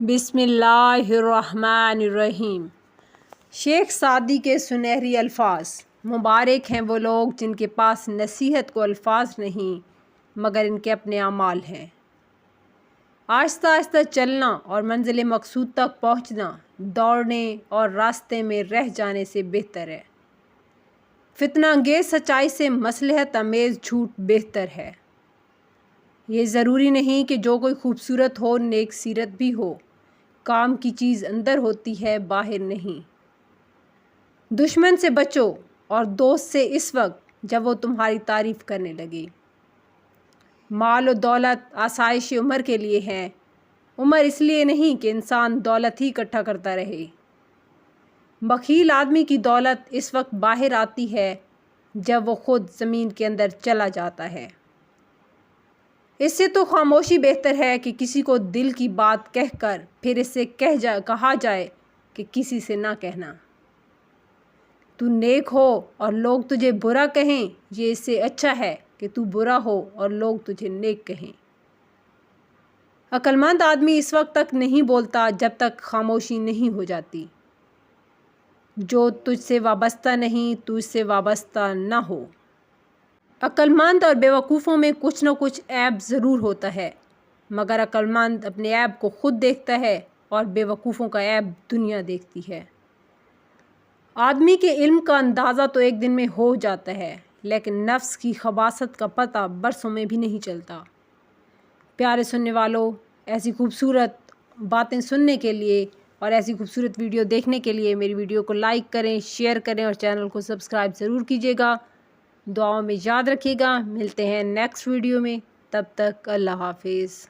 بسم اللہ الرحمن الرحیم۔ شیخ سعدی کے سنہری الفاظ۔ مبارک ہیں وہ لوگ جن کے پاس نصیحت کو الفاظ نہیں مگر ان کے اپنے اعمال ہیں۔ آہستہ آہستہ چلنا اور منزل مقصود تک پہنچنا دوڑنے اور راستے میں رہ جانے سے بہتر ہے۔ فتنہ انگیز سچائی سے مصلحت آمیز جھوٹ بہتر ہے۔ یہ ضروری نہیں کہ جو کوئی خوبصورت ہو نیک سیرت بھی ہو۔ کام کی چیز اندر ہوتی ہے باہر نہیں۔ دشمن سے بچو اور دوست سے اس وقت جب وہ تمہاری تعریف کرنے لگے۔ مال و دولت آسائش عمر کے لیے ہے، عمر اس لیے نہیں کہ انسان دولت ہی اکٹھا کرتا رہے۔ بخیل آدمی کی دولت اس وقت باہر آتی ہے جب وہ خود زمین کے اندر چلا جاتا ہے۔ اس سے تو خاموشی بہتر ہے کہ کسی کو دل کی بات کہہ کر پھر اس سے کہا جائے کہ کسی سے نہ کہنا۔ تو نیک ہو اور لوگ تجھے برا کہیں، یہ اس سے اچھا ہے کہ تو برا ہو اور لوگ تجھے نیک کہیں۔ عقل مند آدمی اس وقت تک نہیں بولتا جب تک خاموشی نہیں ہو جاتی۔ جو تجھ سے وابستہ نہیں تو اس سے وابستہ نہ ہو۔ عقل مند اور بیوقوفوں میں کچھ نہ کچھ عیب ضرور ہوتا ہے، مگر عقل مند اپنے عیب کو خود دیکھتا ہے اور بیوقوفوں کا عیب دنیا دیکھتی ہے۔ آدمی کے علم کا اندازہ تو ایک دن میں ہو جاتا ہے، لیکن نفس کی خباثت کا پتہ برسوں میں بھی نہیں چلتا۔ پیارے سننے والوں، ایسی خوبصورت باتیں سننے کے لیے اور ایسی خوبصورت ویڈیو دیکھنے کے لیے میری ویڈیو کو لائک کریں، شیئر کریں اور چینل کو سبسکرائب ضرور کیجیے گا۔ دعاؤں میں یاد رکھیے گا۔ ملتے ہیں نیکسٹ ویڈیو میں، تب تک اللہ حافظ۔